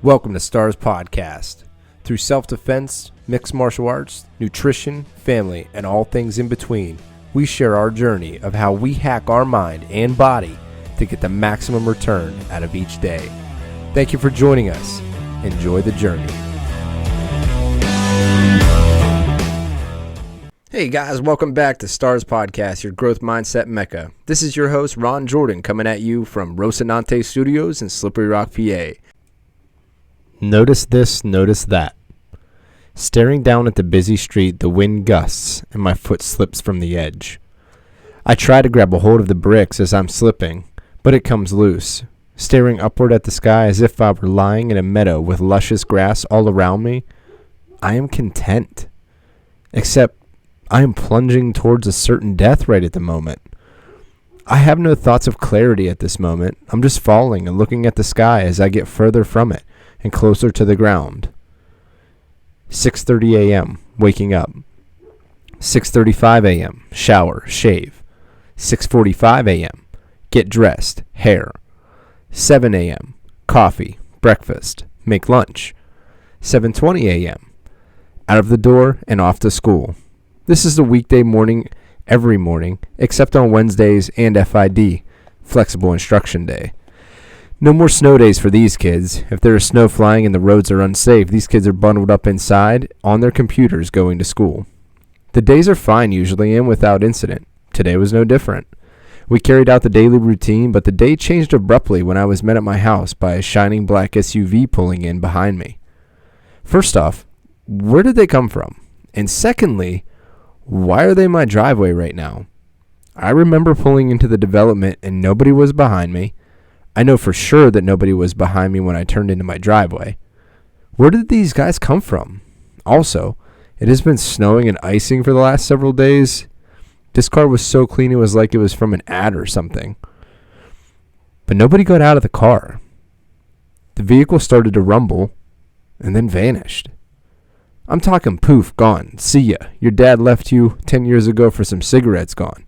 Welcome to Stars Podcast. Through self-defense, mixed martial arts, nutrition, family, and all things in between, we share our journey of how we hack our mind and body to get the maximum return out of each day. Thank you for joining us. Enjoy the journey. Hey guys, welcome back to Stars Podcast, your growth mindset mecca. This is your host, Ron Jordan, coming at you from Rocinante Studios in Slippery Rock, PA. Notice this, notice that. Staring down at the busy street, the wind gusts and my foot slips from the edge. I try to grab a hold of the bricks as I'm slipping, but it comes loose. Staring upward at the sky as if I were lying in a meadow with luscious grass all around me, I am content. Except I am plunging towards a certain death right at the moment. I have no thoughts of clarity at this moment. I'm just falling and looking at the sky as I get further from it and closer to the ground. 6:30 a.m., waking up. 6:35 a.m., shower, shave. 6:45 a.m., get dressed, hair. 7 a.m., coffee, breakfast, make lunch. 7:20 a.m., out of the door and off to school. This is the weekday morning every morning, except on Wednesdays and FID, flexible instruction day. No more snow days for these kids. If there is snow flying and the roads are unsafe, these kids are bundled up inside on their computers going to school. The days are fine usually and without incident. Today was no different. We carried out the daily routine, but the day changed abruptly when I was met at my house by a shining black SUV pulling in behind me. First off, where did they come from? And secondly, why are they in my driveway right now? I remember pulling into the development and nobody was behind me. I know for sure that nobody was behind me when I turned into my driveway. Where did these guys come from? Also, it has been snowing and icing for the last several days. This car was so clean it was like it was from an ad or something. But nobody got out of the car. The vehicle started to rumble and then vanished. I'm talking poof, gone, see ya. Your dad left you 10 years ago for some cigarettes, gone.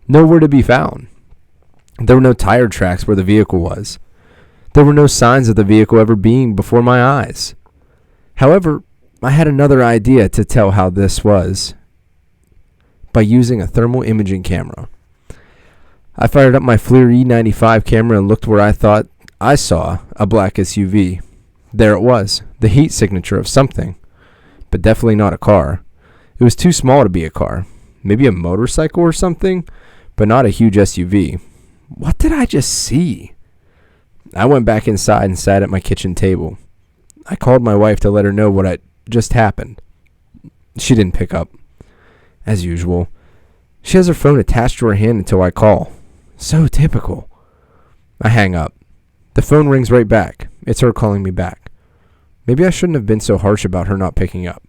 Nowhere to be found. There were no tire tracks where the vehicle was. There were no signs of the vehicle ever being before my eyes. However, I had another idea to tell how this was by using a thermal imaging camera. I fired up my FLIR E95 camera and looked where I thought I saw a black SUV. There it was, the heat signature of something, but definitely not a car. It was too small to be a car. Maybe a motorcycle or something, but not a huge SUV. What did I just see? I went back inside and sat at my kitchen table. I called my wife to let her know what had just happened. She didn't pick up. As usual, she has her phone attached to her hand until I call. So typical. I hang up. The phone rings right back. It's her calling me back. Maybe I shouldn't have been so harsh about her not picking up.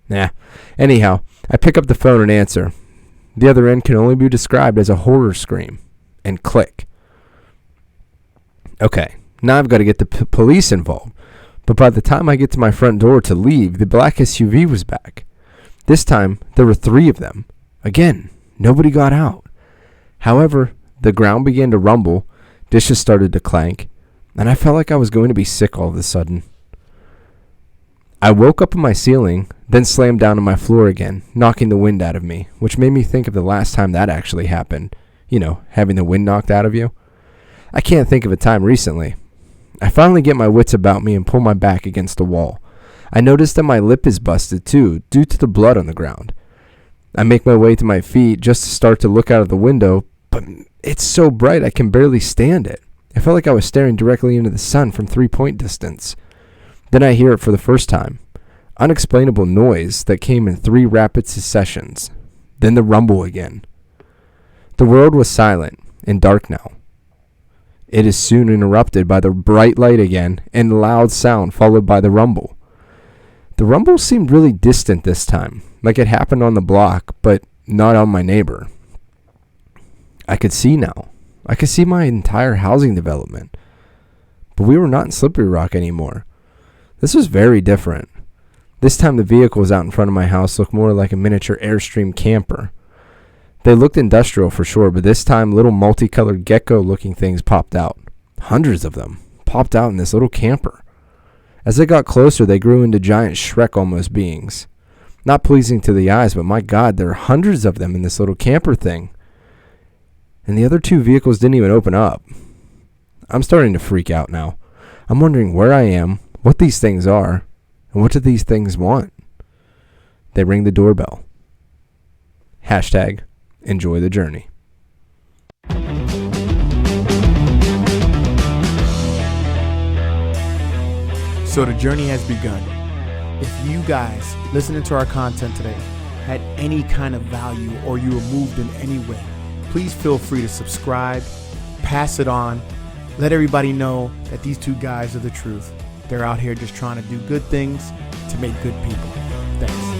Nah. Anyhow, I pick up the phone and answer. The other end can only be described as a horror scream. And click. Okay, now I've got to get the police involved. But by the time I get to my front door to leave, the black SUV was back. This time, there were 3 of them. Again, nobody got out. However, the ground began to rumble, dishes started to clank, and I felt like I was going to be sick all of a sudden. I woke up on my ceiling, then slammed down on my floor again, knocking the wind out of me, which made me think of the last time that actually happened. You know, having the wind knocked out of you. I can't think of a time recently. I finally get my wits about me and pull my back against the wall. I notice that my lip is busted too, due to the blood on the ground. I make my way to my feet just to start to look out of the window, but it's so bright I can barely stand it. I felt like I was staring directly into the sun from 3-point distance. Then I hear it for the first time. Unexplainable noise that came in 3 rapid successions. Then the rumble again. The world was silent and dark now. It is soon interrupted by the bright light again and loud sound followed by the rumble. The rumble seemed really distant this time, like it happened on the block, but not on my neighbor. I could see now. I could see my entire housing development. But we were not in Slippery Rock anymore. This was very different. This time the vehicles out in front of my house looked more like a miniature Airstream camper. They looked industrial for sure, but this time little multicolored gecko-looking things popped out. Hundreds of them popped out in this little camper. As they got closer, they grew into giant Shrek-almost beings. Not pleasing to the eyes, but my God, there are hundreds of them in this little camper thing. And the other two vehicles didn't even open up. I'm starting to freak out now. I'm wondering where I am, what these things are, and what do these things want? They ring the doorbell. Hashtag enjoy the journey. So the journey has begun. If you guys listening to our content today had any kind of value or you were moved in any way, please feel free to subscribe, pass it on, let everybody know that these two guys are the truth. They're out here just trying to do good things to make good people. Thanks.